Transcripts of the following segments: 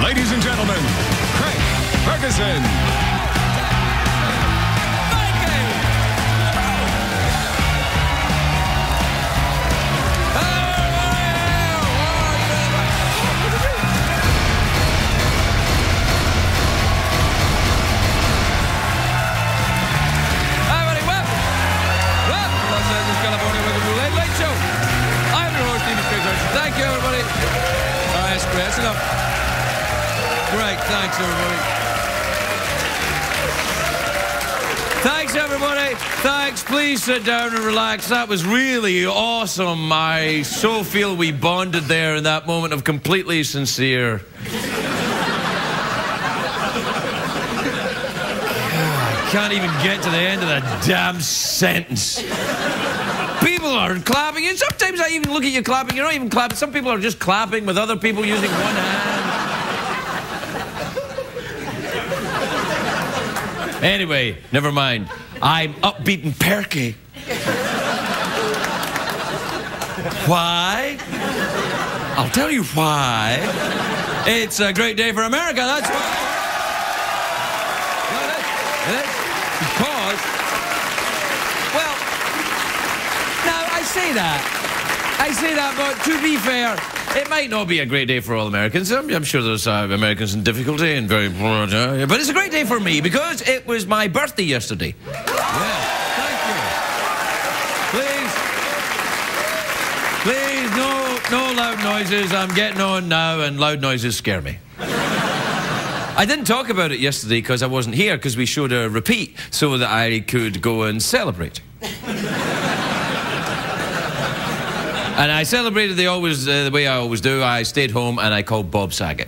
Ladies and gentlemen, Craig Ferguson. Thank you, everybody. All right, that's enough. Great, thanks, everybody. Thanks, everybody. Thanks. Please sit down and relax. That was really awesome. I so feel we bonded there in that moment of completely sincere. I can't even get to the end of the damn sentence. People are clapping, and sometimes I even look at you clapping. You're not even clapping. Some people are just clapping with other people using one hand. Anyway, never mind. I'm upbeat and perky. Why? I'll tell you why. It's a great day for America, that's why. It is. Because... well... now, I say that, but to be fair, it might not be a great day for all Americans. I'm sure there's Americans in difficulty and very... but it's a great day for me because it was my birthday yesterday. Yeah, thank you. Please, no loud noises. I'm getting on now and loud noises scare me. I didn't talk about it yesterday because I wasn't here, because we showed a repeat so that I could go and celebrate. And I celebrated the way I always do. I stayed home and I called Bob Saget.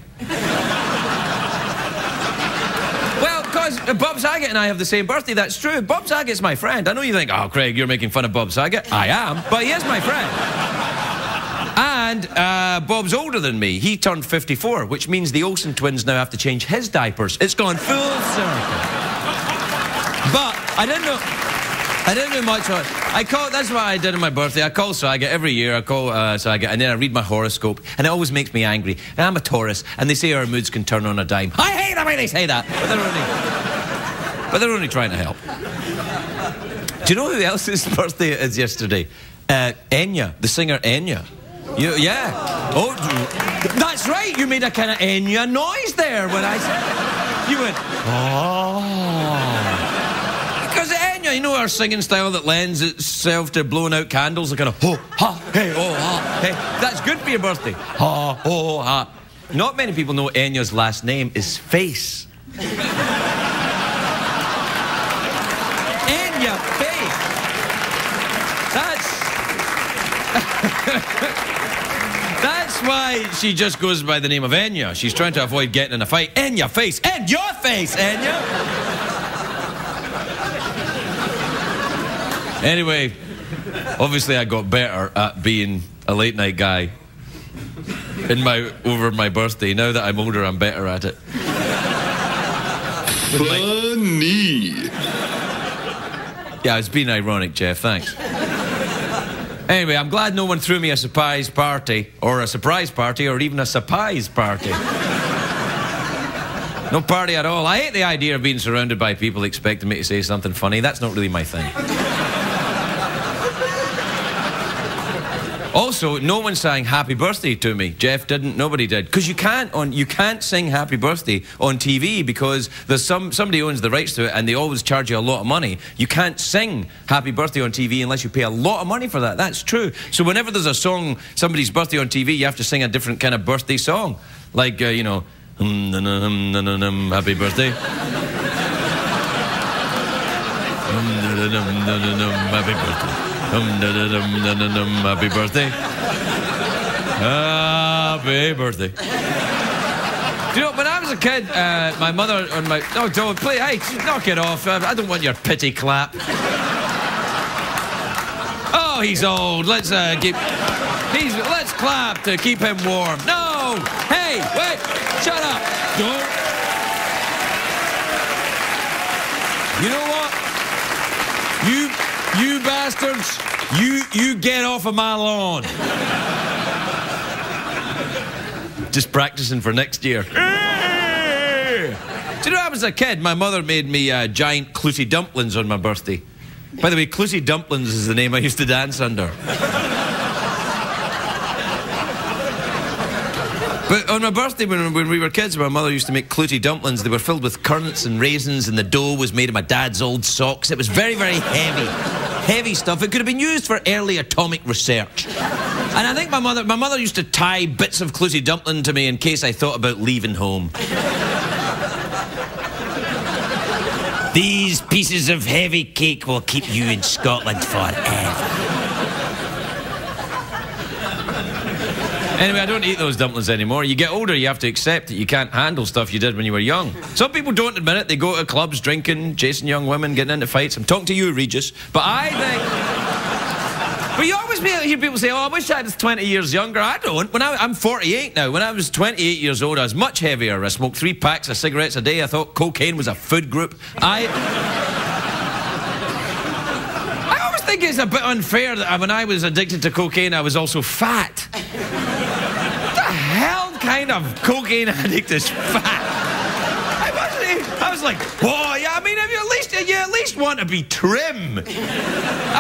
Well, because Bob Saget and I have the same birthday, that's true. Bob Saget's my friend. I know you think, oh, Craig, you're making fun of Bob Saget. I am, but he is my friend. And Bob's older than me. He turned 54, which means the Olsen twins now have to change his diapers. It's gone full circle. But I didn't know much. That's what I did on my birthday. I call Saget every year. I call Saget, and then I read my horoscope, and it always makes me angry. And I'm a Taurus, and they say our moods can turn on a dime. I hate the way they say that, but they're only trying to help. Do you know who else's birthday it is yesterday? Enya, the singer Enya. Yeah. Oh, that's right. You made a kind of Enya noise there when I said it. You went, oh. Because Enya, you know our singing style that lends itself to blowing out candles, the kind of ho, ha, hey, oh, ha, hey. That's good for your birthday. Ha, ho, ha. Not many people know Enya's last name is Face. Enya Face. That's why she just goes by the name of Enya. She's trying to avoid getting in a fight. Enya Face. End your face, Enya. Anyway, obviously I got better at being a late night guy over my birthday. Now that I'm older, I'm better at it. Funny. Yeah, it's been ironic, Jeff. Thanks. Anyway, I'm glad no one threw me a surprise party, or a surprise party, or even a surprise party. No party at all. I hate the idea of being surrounded by people expecting me to say something funny. That's not really my thing. Also, no one sang happy birthday to me. Jeff didn't, nobody did. Because you can't sing happy birthday on TV because there's somebody owns the rights to it and they always charge you a lot of money. You can't sing happy birthday on TV unless you pay a lot of money for that. That's true. So whenever there's a song, somebody's birthday on TV, you have to sing a different kind of birthday song. Like, you know, happy birthday. Happy birthday. Happy birthday. Happy birthday. Do you know, when I was a kid, my mother and my... Oh, don't play. Hey, knock it off. I don't want your pity clap. Oh, he's old. Let's let's clap to keep him warm. No! Hey, wait! Shut up! Don't... You know what? You bastards, you get off of my lawn. Just practicing for next year. Do you know, I was a kid, my mother made me giant clooty dumplings on my birthday. By the way, clooty dumplings is the name I used to dance under. But on my birthday, when we were kids, my mother used to make clooty dumplings. They were filled with currants and raisins, and the dough was made of my dad's old socks. It was very, very heavy. Heavy stuff. It could have been used for early atomic research. And I think my mother used to tie bits of clooty dumpling to me in case I thought about leaving home. These pieces of heavy cake will keep you in Scotland forever. Anyway, I don't eat those dumplings anymore. You get older, you have to accept that you can't handle stuff you did when you were young. Some people don't admit it. They go to clubs, drinking, chasing young women, getting into fights. I'm talking to you, Regis. But I think... But you always hear people say, oh, I wish I was 20 years younger. I don't. I'm 48 now. When I was 28 years old, I was much heavier. I smoked 3 packs of cigarettes a day. I thought cocaine was a food group. I always think it's a bit unfair that when I was addicted to cocaine, I was also fat. Kind of cocaine addict is fat. I was like, oh yeah, I mean, if you at least want to be trim. A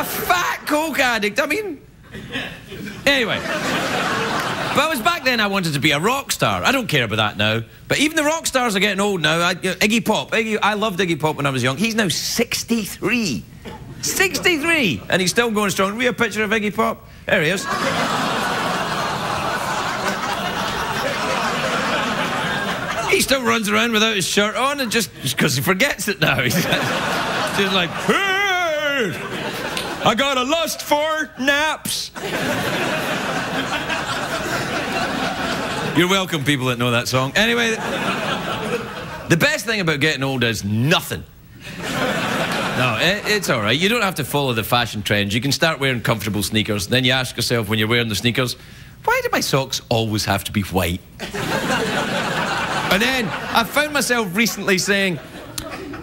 fat coke addict, I mean. Anyway. But I was back then, I wanted to be a rock star. I don't care about that now. But even the rock stars are getting old now. Iggy Pop. I loved Iggy Pop when I was young. He's now 63. 63! And he's still going strong. Read a picture of Iggy Pop. There he is. He still runs around without his shirt on, and just because he forgets it now. He's just like, hey, I got a lust for naps. You're welcome, people that know that song. Anyway, the best thing about getting old is nothing. No, it's all right. You don't have to follow the fashion trends. You can start wearing comfortable sneakers. Then you ask yourself when you're wearing the sneakers, why do my socks always have to be white? And then I found myself recently saying,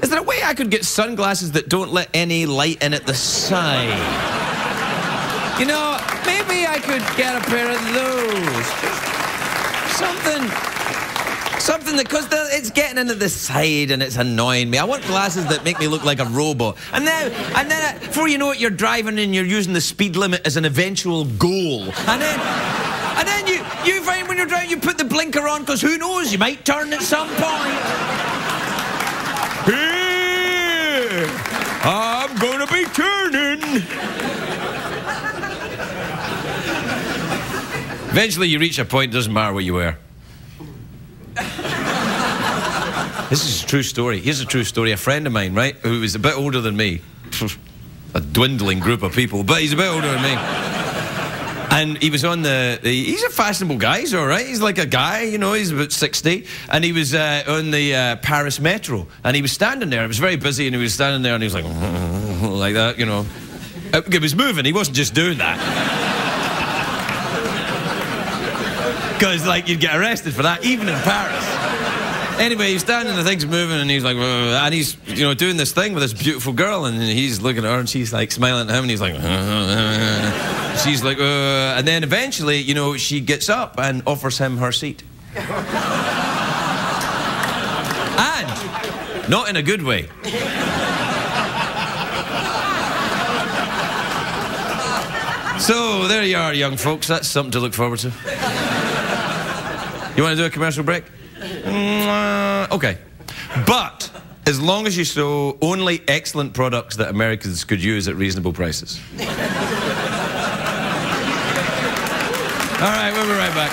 is there a way I could get sunglasses that don't let any light in at the side? You know, maybe I could get a pair of those. Something that, because it's getting into the side and it's annoying me. I want glasses that make me look like a robot. And then before you know it, you're driving and you're using the speed limit as an eventual goal. And then you find when you're driving, you put the blinker on, because who knows, you might turn at some point. Hey, I'm gonna be turning. Eventually you reach a point, it doesn't matter what you wear. This is a true story. Here's a true story. A friend of mine, right, who was a bit older than me. A dwindling group of people, but he's a bit older than me. And he was on he's a fashionable guy, he's all right. He's like a guy, you know, he's about 60. And he was on the Paris Metro. And he was standing there. It was very busy, and he was standing there, and he was like that, you know. It was moving. He wasn't just doing that. Because, like, you'd get arrested for that, even in Paris. Anyway, he's standing, the thing's moving, and he's like, and he's, you know, doing this thing with this beautiful girl, and he's looking at her, and she's like smiling at him, and he's like, she's like, and then eventually, you know, she gets up and offers him her seat. And not in a good way. So there you are, young folks. That's something to look forward to. You want to do a commercial break? Okay. But as long as you show only excellent products that Americans could use at reasonable prices. All right, we'll be right back.